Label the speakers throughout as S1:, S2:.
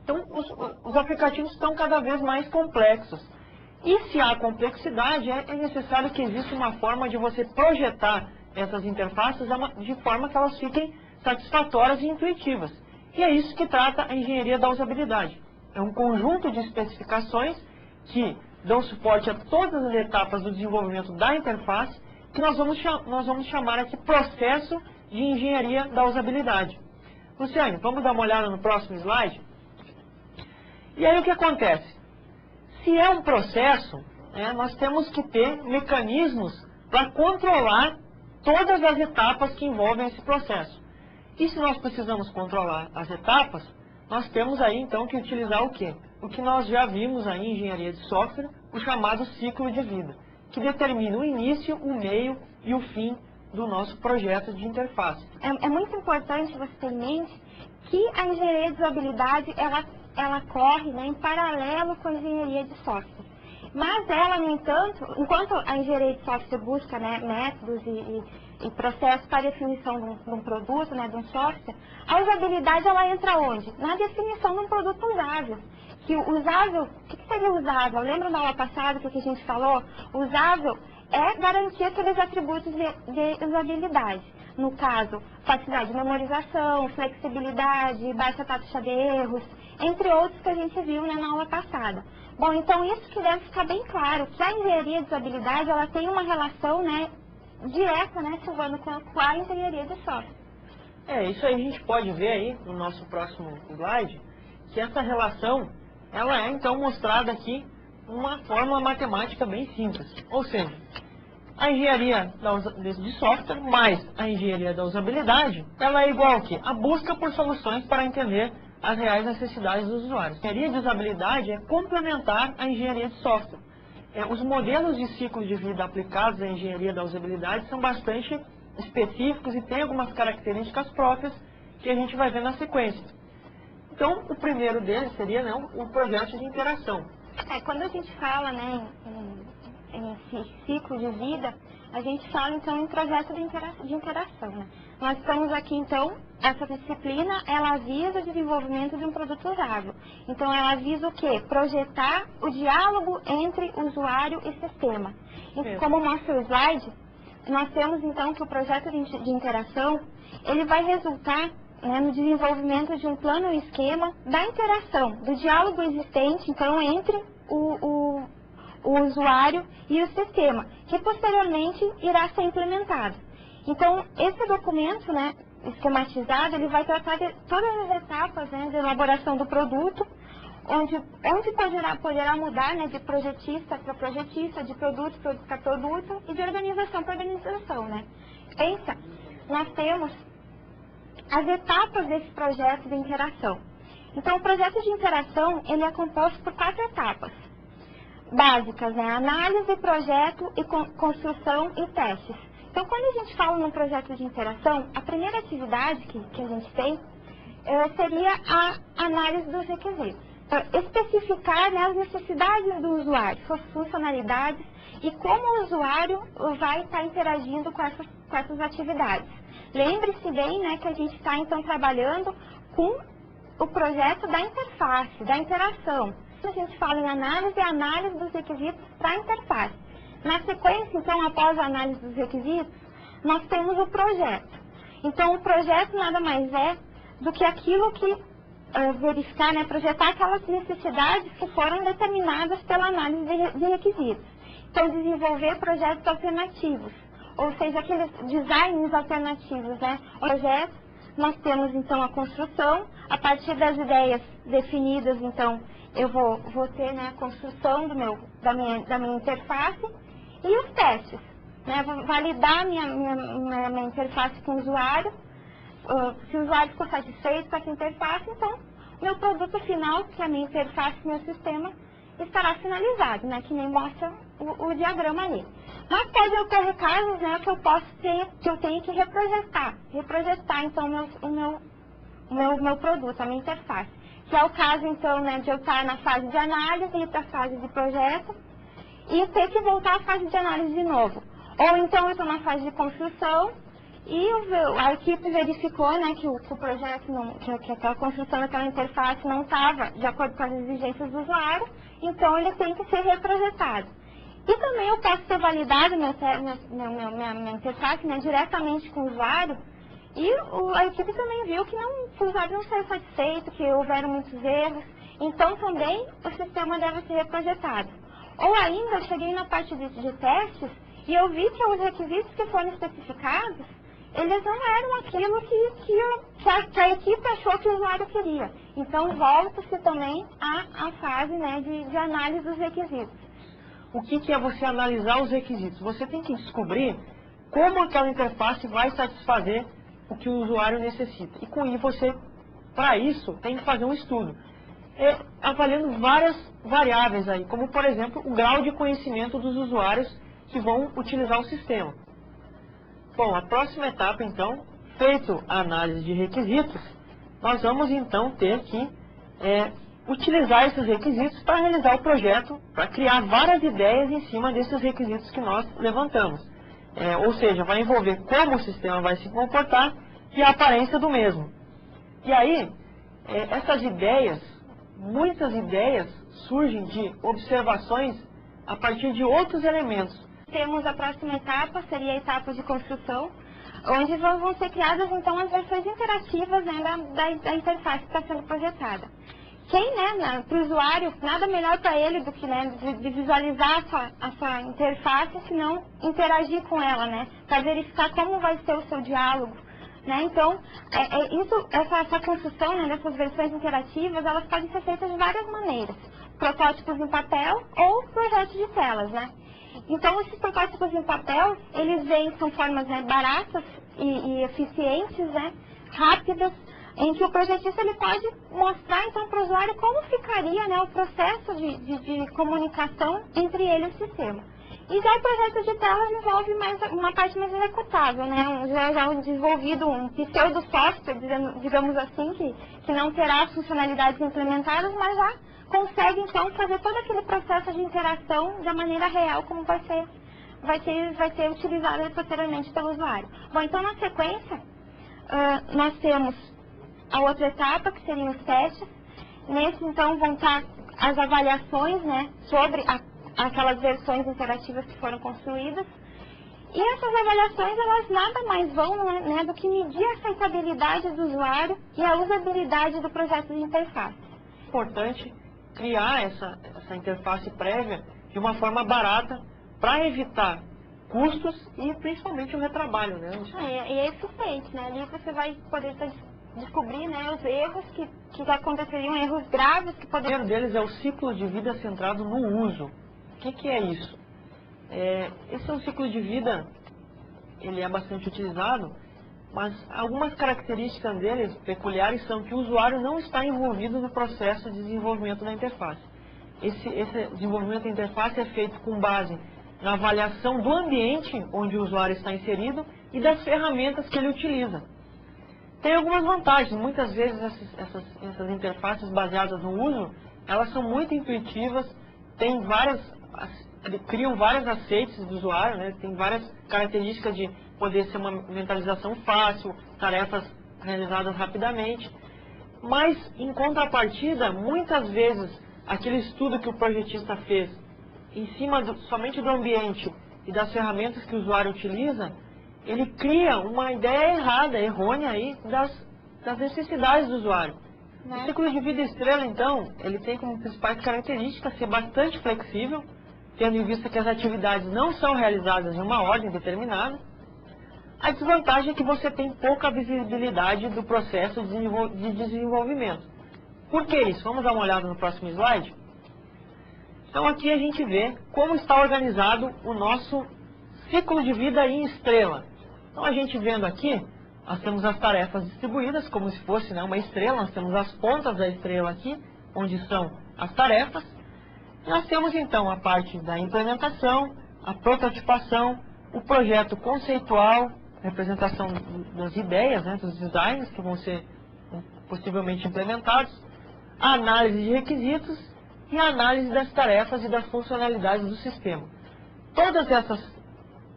S1: Então, os aplicativos estão cada vez mais complexos. E se há complexidade, é necessário que exista uma forma de você projetar essas interfaces de forma que elas fiquem satisfatórias e intuitivas. E é isso que trata a engenharia da usabilidade. É um conjunto de especificações que dão suporte a todas as etapas do desenvolvimento da interface, que nós vamos chamar aqui processo de engenharia da usabilidade. Luciane, vamos dar uma olhada no próximo slide? E aí o que acontece? Se é um processo, nós temos que ter mecanismos para controlar todas as etapas que envolvem esse processo. E se nós precisamos controlar as etapas, nós temos aí então que utilizar o quê? O que nós já vimos aí em engenharia de software, o chamado ciclo de vida, que determina o início, o meio e o fim do nosso projeto de interface.
S2: É muito importante você ter em mente que a engenharia de usabilidade, ela corre, né, em paralelo com a engenharia de software. Mas ela, no entanto, enquanto a engenharia de software busca, né, métodos e processos para a definição de um produto, né, de um software, a usabilidade ela entra onde? Na definição de um produto usável. Que usável, o que seria usável? Lembra na aula passada que a gente falou? Usável é garantir aqueles atributos de usabilidade. No caso, facilidade de memorização, flexibilidade, baixa taxa de erros, entre outros que a gente viu, né, na aula passada. Bom, então isso que deve ficar bem claro, que a engenharia de usabilidade, ela tem uma relação, né, direta, né, Silvano, com a engenharia de software.
S1: Isso aí a gente pode ver aí no nosso próximo slide, que essa relação, ela é então mostrada aqui uma fórmula matemática bem simples. Ou seja, a engenharia de software mais a engenharia da usabilidade, ela é igual que a busca por soluções para entender as reais necessidades dos usuários. A engenharia de usabilidade é complementar a engenharia de software. Os modelos de ciclo de vida aplicados à engenharia da usabilidade são bastante específicos e têm algumas características próprias que a gente vai ver na sequência. Então, o primeiro deles seria, né, o projeto de interação.
S2: Quando a gente fala, né, em ciclo de vida, a gente fala então em projeto de interação, né? Nós estamos aqui então, essa disciplina, ela visa o desenvolvimento de um produto usável. Então ela visa o quê? Projetar o diálogo entre usuário e sistema. E, como mostra o slide, nós temos então que o projeto de interação, ele vai resultar, né, no desenvolvimento de um plano e esquema da interação, do diálogo existente então entre o usuário e o sistema, que posteriormente irá ser implementado. Então, esse documento, né, esquematizado, ele vai tratar de todas as etapas, né, de elaboração do produto, onde poderá mudar, né, de projetista para projetista, de produto para produto e de organização para organização, né. Pensa, nós temos as etapas desse projeto de interação. Então, o projeto de interação, ele é composto por 4 etapas básicas, né? Análise, projeto, e construção e testes. Então, quando a gente fala num projeto de interação, a primeira atividade que a gente tem seria a análise dos requisitos. Especificar, né, as necessidades do usuário, suas funcionalidades e como o usuário vai estar interagindo com essas atividades. Lembre-se bem, né, que a gente está então trabalhando com o projeto da interface, da interação. A gente fala em análise, a análise dos requisitos para a interface. Na sequência, então, após a análise dos requisitos, nós temos o projeto. Então, o projeto nada mais é do que aquilo que verificar, né, projetar aquelas necessidades que foram determinadas pela análise de requisitos. Então, desenvolver projetos alternativos, ou seja, aqueles designs alternativos, né? O projeto, nós temos, então, a construção, a partir das ideias definidas, então, eu vou ter, né, a construção da minha interface e os testes, né? Vou validar minha interface com o usuário, se o usuário ficou satisfeito com essa interface, então, meu produto final, que é a minha interface, meu sistema, estará finalizado, né, que nem mostra o diagrama ali. Mas pode ocorrer casos, né, que eu tenho que reprojetar então o meu produto, a minha interface. Que é o caso, então, né, de eu estar na fase de análise, ir para a fase de projeto e ter que voltar à fase de análise de novo. Ou então eu estou na fase de construção E a equipe verificou, né, que o projeto, que aquela construção daquela interface não estava de acordo com as exigências do usuário, então ele tem que ser reprojetado. E também eu posso ter validado minha interface, né, diretamente com o usuário, e a equipe também viu que o usuário não saiu satisfeito, que houveram muitos erros, então também o sistema deve ser reprojetado. Ou ainda, eu cheguei na parte de testes e eu vi que os requisitos que foram especificados, eles não eram aquilo que a equipe achou que o usuário queria. Então, volta-se também à fase, né, de análise dos requisitos.
S1: O que é você analisar os requisitos? Você tem que descobrir como aquela interface vai satisfazer o que o usuário necessita. E com isso você, para isso, tem que fazer um estudo. Avaliando várias variáveis aí, como por exemplo, o grau de conhecimento dos usuários que vão utilizar o sistema. Bom, a próxima etapa então, feito a análise de requisitos, nós vamos então ter que utilizar esses requisitos para realizar o projeto, para criar várias ideias em cima desses requisitos que nós levantamos. Ou seja, vai envolver como o sistema vai se comportar e a aparência do mesmo. E aí, essas ideias, muitas ideias surgem de observações a partir de outros elementos.
S2: Temos a próxima etapa, seria a etapa de construção, onde vão ser criadas então as versões interativas, né, da interface que está sendo projetada. Para o usuário, nada melhor para ele do que, né, de visualizar a sua interface, se não interagir com ela, né, para verificar como vai ser o seu diálogo. Né? Então, essa construção, né, dessas versões interativas, elas podem ser feitas de várias maneiras. Protótipos em papel ou projetos de telas, né? Então, esses protótipos em papel, são formas, né, baratas e eficientes, né, rápidas, em que o projetista ele pode mostrar então para o usuário como ficaria, né, o processo de comunicação entre ele e o sistema. E já o projeto de telas envolve uma parte mais executável, né? Já desenvolvido um pseudo-software, digamos assim, que não terá as funcionalidades implementadas, mas já consegue então fazer todo aquele processo de interação da maneira real, como vai ser utilizado posteriormente pelo usuário. Bom, então na sequência, nós temos a outra etapa, que seriam os testes. Nesse, então, vão estar as avaliações, né, sobre aquelas versões interativas que foram construídas. E essas avaliações, elas nada mais vão, né, do que medir a aceitabilidade do usuário e a usabilidade do projeto de interface.
S1: É importante criar essa interface prévia de uma forma barata para evitar custos e principalmente o retrabalho, né?
S2: E é eficiente, né? Ali você vai poder descobrir, né, os erros que aconteceriam, erros graves que poderiam...
S1: O primeiro deles é o ciclo de vida centrado no uso. O que é isso? Esse é um ciclo de vida, ele é bastante utilizado, mas algumas características dele peculiares são que o usuário não está envolvido no processo de desenvolvimento da interface. Esse desenvolvimento da interface é feito com base na avaliação do ambiente onde o usuário está inserido e das ferramentas que ele utiliza. Tem algumas vantagens. Muitas vezes essas interfaces baseadas no uso, elas são muito intuitivas, criam vários aceites do usuário, né? Tem várias características de poder ser uma mentalização fácil, tarefas realizadas rapidamente. Mas, em contrapartida, muitas vezes, aquele estudo que o projetista fez em cima somente do ambiente e das ferramentas que o usuário utiliza, ele cria uma ideia errada, errônea aí das necessidades do usuário. O ciclo de vida estrela, então, ele tem como principais características ser bastante flexível, tendo em vista que as atividades não são realizadas em uma ordem determinada. A desvantagem é que você tem pouca visibilidade do processo de desenvolvimento. Por que isso? Vamos dar uma olhada no próximo slide? Então aqui a gente vê como está organizado o nosso ciclo de vida em estrela. Então a gente vendo aqui, nós temos as tarefas distribuídas como se fosse, né, uma estrela. Nós temos as pontas da estrela aqui, onde são as tarefas. Nós temos então a parte da implementação, a prototipação, o projeto conceitual, representação das ideias, né, dos designs que vão ser possivelmente implementados, a análise de requisitos e a análise das tarefas e das funcionalidades do sistema. Todas essas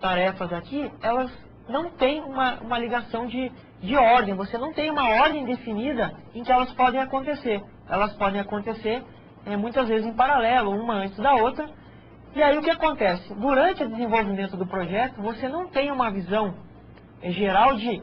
S1: tarefas aqui, elas não tem uma ligação de ordem, você não tem uma ordem definida em que elas podem acontecer. Elas podem acontecer muitas vezes em paralelo, uma antes da outra. E aí o que acontece? Durante o desenvolvimento do projeto, você não tem uma visão geral de